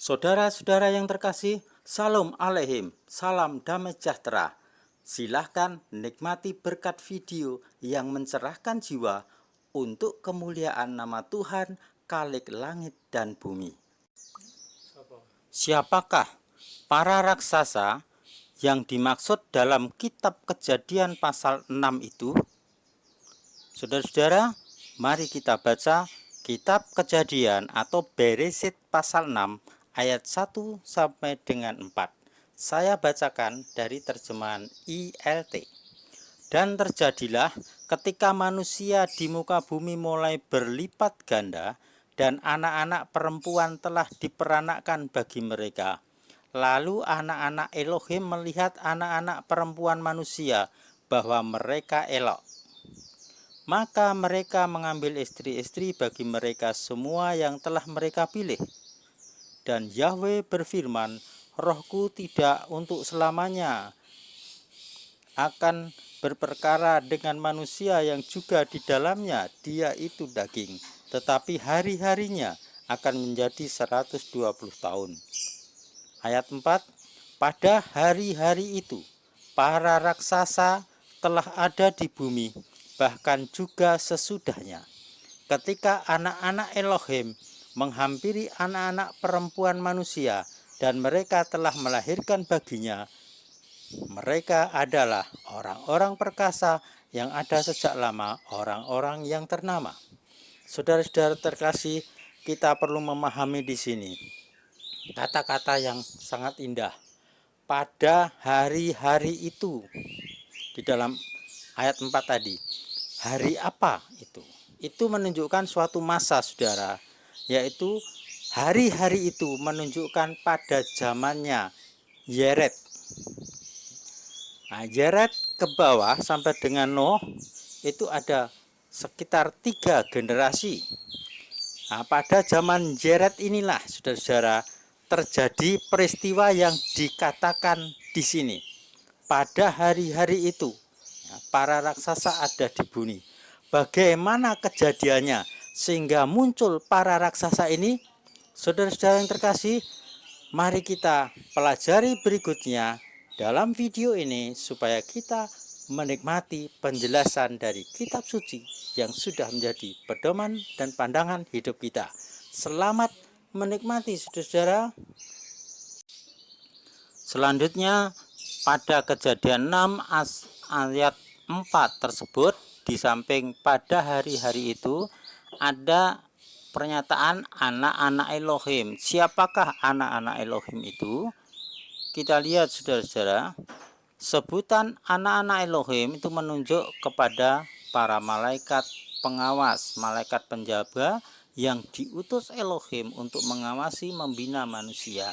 Saudara-saudara yang terkasih, Salam Aleihim, salam damai sejahtera. Silahkan nikmati berkat video yang mencerahkan jiwa untuk kemuliaan nama Tuhan, Khalik langit dan bumi. Siapakah para raksasa yang dimaksud dalam kitab Kejadian pasal 6 itu? Saudara-saudara, mari kita baca kitab Kejadian atau Beresit pasal 6 ayat 1 sampai dengan 4. Saya bacakan dari terjemahan ILT. Dan terjadilah ketika manusia di muka bumi mulai berlipat ganda dan anak-anak perempuan telah diperanakkan bagi mereka. Lalu anak-anak Elohim melihat anak-anak perempuan manusia bahwa mereka elok. Maka mereka mengambil istri-istri bagi mereka semua yang telah mereka pilih. Dan Yahweh berfirman, Rohku tidak untuk selamanya akan berperkara dengan manusia yang juga di dalamnya dia itu daging, tetapi hari-harinya akan menjadi 120 tahun. Ayat 4, pada hari-hari itu para raksasa telah ada di bumi, bahkan juga sesudahnya. Ketika anak-anak Elohim menghampiri anak-anak perempuan manusia dan mereka telah melahirkan baginya, mereka adalah orang-orang perkasa yang ada sejak lama, orang-orang yang ternama. Saudara-saudara terkasih, kita perlu memahami di sini kata-kata yang sangat indah. Pada hari-hari itu, di dalam ayat 4 tadi, hari apa itu? Itu menunjukkan suatu masa, saudara, yaitu hari-hari itu menunjukkan pada zamannya Yered. Nah, Yered ke bawah sampai dengan Nuh itu ada sekitar 3 generasi. Nah, pada zaman Yered inilah, saudara-saudara, terjadi peristiwa yang dikatakan di sini. Pada hari-hari itu, para raksasa ada di bumi. Bagaimana kejadiannya sehingga muncul para raksasa ini? Saudara-saudara yang terkasih, mari kita pelajari berikutnya dalam video ini supaya kita menikmati penjelasan dari kitab suci yang sudah menjadi pedoman dan pandangan hidup kita. Selamat menikmati, saudara-saudara. Selanjutnya pada Kejadian 6 ayat 4 tersebut, di samping pada hari-hari itu ada pernyataan anak-anak Elohim. Siapakah anak-anak Elohim itu? Kita lihat, saudara-saudara, sebutan anak-anak Elohim itu menunjuk kepada para malaikat pengawas, malaikat penjaga yang diutus Elohim untuk mengawasi membina manusia.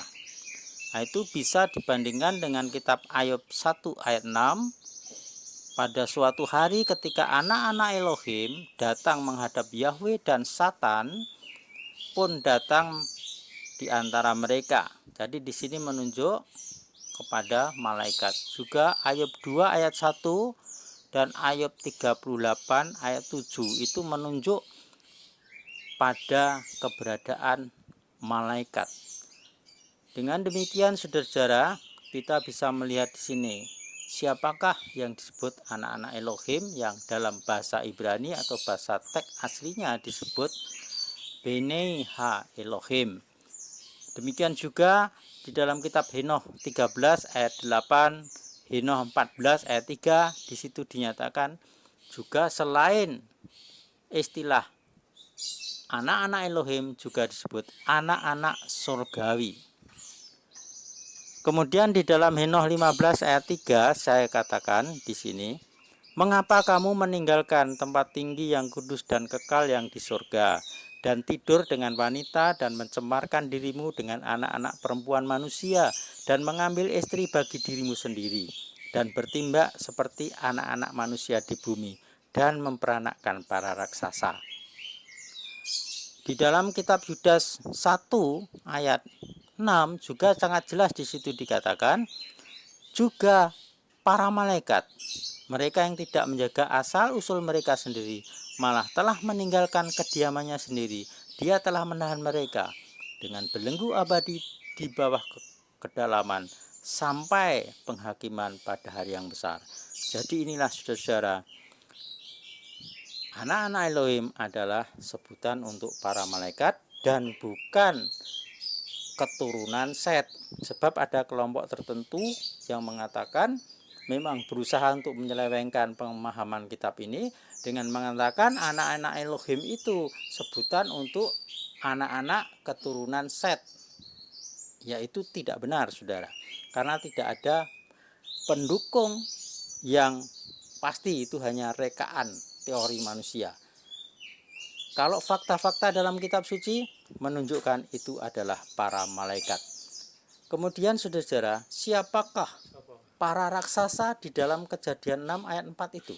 Nah, itu bisa dibandingkan dengan kitab Ayub 1 ayat 6. Pada suatu hari ketika anak-anak Elohim datang menghadap Yahweh dan Satan pun datang di antara mereka. Jadi di sini menunjuk kepada malaikat. Juga Ayub 2 ayat 1 dan Ayub 38 ayat 7 itu menunjuk pada keberadaan malaikat. Dengan demikian, saudara-saudara, kita bisa melihat di sini siapakah yang disebut anak-anak Elohim yang dalam bahasa Ibrani atau bahasa teks aslinya disebut Bnei Ha Elohim. Demikian juga di dalam kitab Henoh 13 ayat 8, Henoh 14 ayat 3, di situ dinyatakan juga selain istilah anak-anak Elohim juga disebut anak-anak surgawi. Kemudian di dalam Henoh 15 ayat 3 saya katakan di sini, mengapa kamu meninggalkan tempat tinggi yang kudus dan kekal yang di surga dan tidur dengan wanita dan mencemarkan dirimu dengan anak-anak perempuan manusia dan mengambil istri bagi dirimu sendiri dan bertindak seperti anak-anak manusia di bumi dan memperanakkan para raksasa. Di dalam kitab Yudas 1 ayat 6 juga sangat jelas di situ dikatakan juga para malaikat, mereka yang tidak menjaga asal usul mereka sendiri, malah telah meninggalkan kediamannya sendiri. Dia telah menahan mereka dengan belenggu abadi di bawah kedalaman sampai penghakiman pada hari yang besar. Jadi inilah saudara-saudara, anak-anak Elohim adalah sebutan untuk para malaikat dan bukan keturunan Set. Sebab ada kelompok tertentu yang mengatakan memang berusaha untuk menyelewengkan pemahaman kitab ini dengan mengatakan anak-anak Elohim itu sebutan untuk anak-anak keturunan Set. Yaitu tidak benar, saudara, karena tidak ada pendukung yang pasti, itu hanya rekaan teori manusia. Kalau fakta-fakta dalam kitab suci menunjukkan itu adalah para malaikat. Kemudian saudara, siapakah para raksasa di dalam Kejadian 6 ayat 4 itu?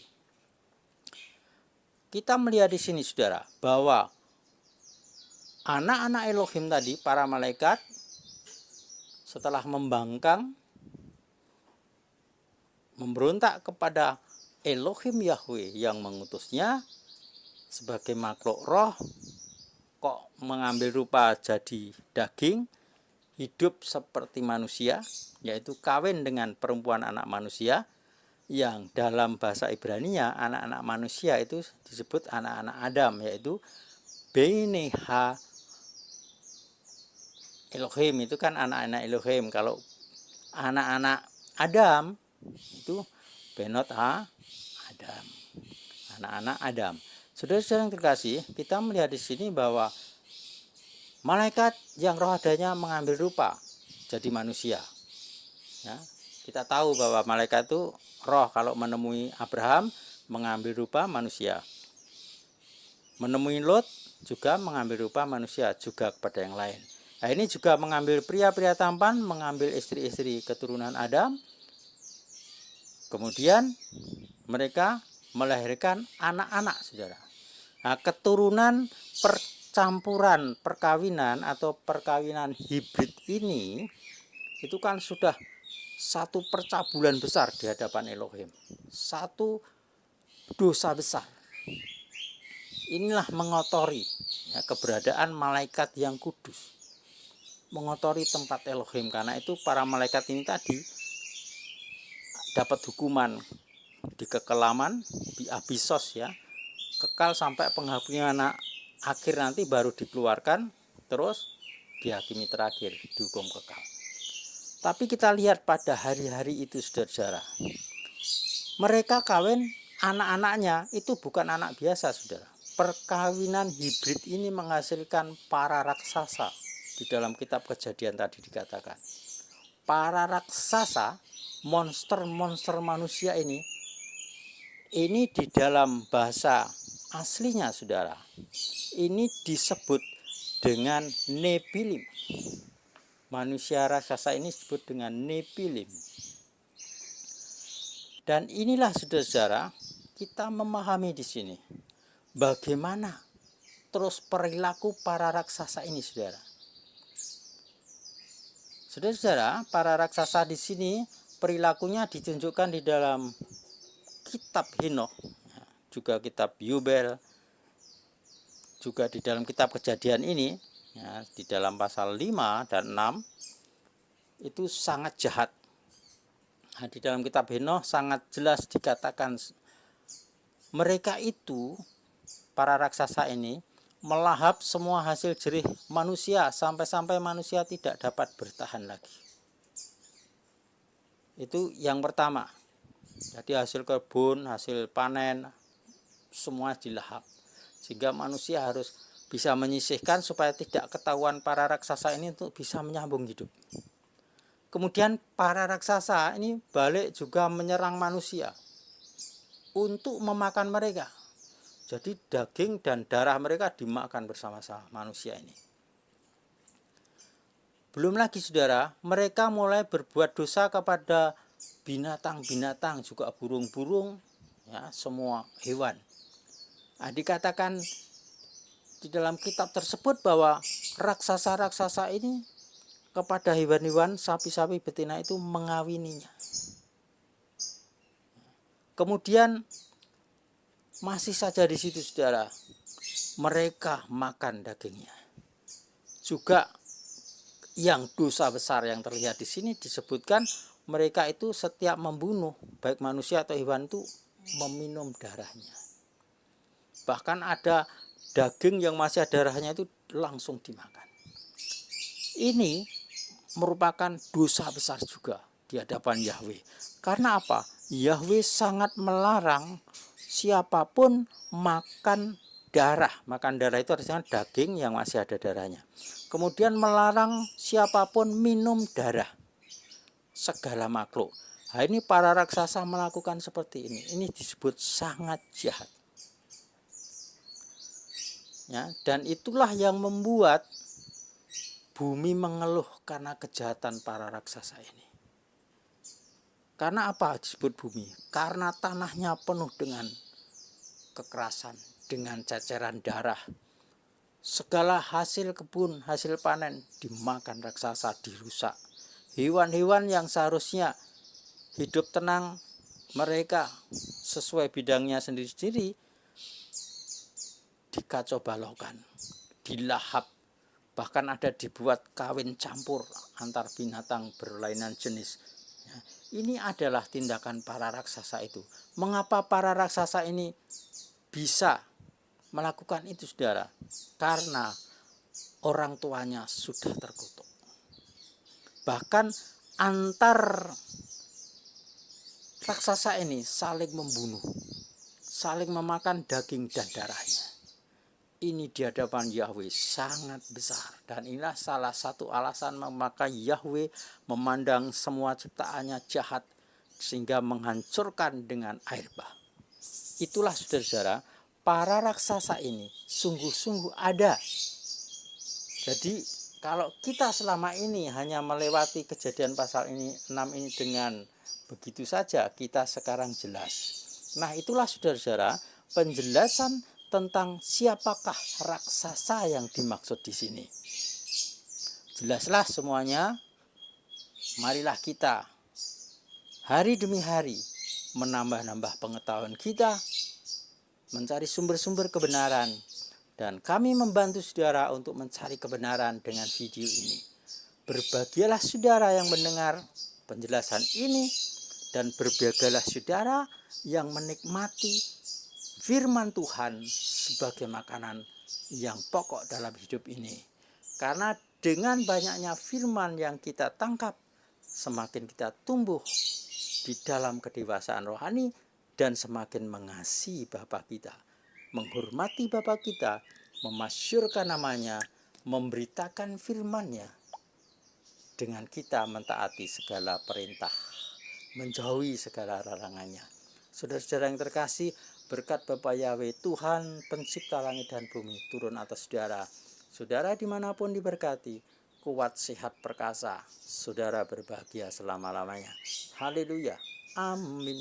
Kita melihat di sini saudara, bahwa anak-anak Elohim tadi, para malaikat, setelah membangkang, memberontak kepada Elohim Yahweh yang mengutusnya sebagai makhluk roh, kok mengambil rupa jadi daging, hidup seperti manusia, yaitu kawin dengan perempuan anak manusia, yang dalam bahasa Ibrani-nya anak-anak manusia itu disebut anak-anak Adam, yaitu Bnei Ha Elohim, itu kan anak-anak Elohim. Kalau anak-anak Adam itu Benot Ha Adam, anak-anak Adam. Saudara-saudara yang terkasih, kita melihat di sini bahwa malaikat yang roh adanya mengambil rupa jadi manusia. Ya, kita tahu bahwa malaikat itu roh kalau menemui Abraham mengambil rupa manusia. Menemui Lot juga mengambil rupa manusia juga kepada yang lain. Nah, ini juga mengambil pria-pria tampan, mengambil istri-istri keturunan Adam. Kemudian mereka melahirkan anak-anak, saudara. Nah, keturunan percampuran perkawinan atau perkawinan hibrid ini itu kan sudah satu percabulan besar di hadapan Elohim, satu dosa besar. Inilah mengotori keberadaan malaikat yang kudus, mengotori tempat Elohim. Karena itu para malaikat ini tadi dapat hukuman di kekelaman, di abisos, ya, kekal sampai penghakiman akhir, nanti baru dikeluarkan, terus dihakimi terakhir, dihukum kekal. Tapi kita lihat pada hari-hari itu, saudara-saudara, mereka kawin, anak-anaknya itu bukan anak biasa, saudara. Perkawinan hibrid ini menghasilkan para raksasa. Di dalam kitab Kejadian tadi dikatakan, para raksasa, monster-monster manusia ini di dalam bahasa aslinya, saudara, ini disebut dengan Nepilim. Manusia raksasa ini disebut dengan Nepilim. Dan inilah, saudara-saudara, kita memahami di sini bagaimana terus perilaku para raksasa ini, saudara. Saudara-saudara, para raksasa di sini perilakunya ditunjukkan di dalam kitab Henokh, juga kitab Yubel, juga di dalam kitab Kejadian ini, ya, di dalam pasal 5 dan 6 itu sangat jahat. Nah, di dalam kitab Henokh sangat jelas dikatakan mereka itu, para raksasa ini, melahap semua hasil jerih manusia sampai-sampai manusia tidak dapat bertahan lagi. Itu yang pertama. Jadi hasil kebun, hasil panen, semua dilahap. Sehingga manusia harus bisa menyisihkan supaya tidak ketahuan para raksasa ini untuk bisa menyambung hidup. Kemudian para raksasa ini balik juga menyerang manusia untuk memakan mereka. Jadi daging dan darah mereka dimakan bersama-sama manusia ini. Belum lagi, saudara, mereka mulai berbuat dosa kepada binatang-binatang, juga burung-burung, ya, semua hewan. Nah, dikatakan di dalam kitab tersebut bahwa raksasa-raksasa ini kepada hewan-hewan, sapi-sapi betina itu mengawininya. Kemudian masih saja di situ, saudara, mereka makan dagingnya. Juga yang dosa besar yang terlihat di sini disebutkan mereka itu setiap membunuh baik manusia atau hewan itu meminum darahnya. Bahkan ada daging yang masih ada darahnya itu langsung dimakan. Ini merupakan dosa besar juga di hadapan Yahweh. Karena apa? Yahweh sangat melarang siapapun makan darah. Makan darah itu artinya daging yang masih ada darahnya. Kemudian melarang siapapun minum darah segala makhluk. Nah, ini para raksasa melakukan seperti ini. Ini disebut sangat jahat. Ya, dan itulah yang membuat bumi mengeluh karena kejahatan para raksasa ini. Karena apa disebut bumi? Karena tanahnya penuh dengan kekerasan, dengan ceceran darah. Segala hasil kebun, hasil panen dimakan raksasa, dirusak. Hewan-hewan yang seharusnya hidup tenang, mereka sesuai bidangnya sendiri-sendiri dikacau balaukan, dilahap. Bahkan ada dibuat kawin campur antar binatang berlainan jenis. Ini adalah tindakan para raksasa itu. Mengapa para raksasa ini bisa melakukan itu, saudara? Karena orang tuanya sudah terkutuk. Bahkan antar raksasa ini saling membunuh, saling memakan daging dan darahnya. Ini di hadapan Yahweh sangat besar. Dan inilah salah satu alasan mengapa Yahweh memandang semua ciptaannya jahat sehingga menghancurkan dengan air bah. Itulah saudara-saudara, para raksasa ini sungguh-sungguh ada. Jadi kalau kita selama ini hanya melewati kejadian pasal 6 ini dengan begitu saja, kita sekarang jelas. Nah, itulah saudara-saudara penjelasan tentang siapakah raksasa yang dimaksud di sini. Jelaslah semuanya. Marilah kita hari demi hari menambah-nambah pengetahuan kita, mencari sumber-sumber kebenaran, dan kami membantu saudara untuk mencari kebenaran dengan video ini. Berbahagialah saudara yang mendengar penjelasan ini, dan berbahagialah saudara yang menikmati firman Tuhan sebagai makanan yang pokok dalam hidup ini. Karena dengan banyaknya firman yang kita tangkap, semakin kita tumbuh di dalam kedewasaan rohani dan semakin mengasihi Bapa kita, menghormati Bapa kita, memasyurkan namanya, memberitakan firman-Nya, dengan kita mentaati segala perintah, menjauhi segala larangannya. Saudara-saudara yang terkasih, berkat Bapa Yahweh, Tuhan pencipta langit dan bumi, turun atas saudara. Saudara dimanapun diberkati, kuat, sehat, perkasa. Saudara berbahagia selama-lamanya. Haleluya. Amin.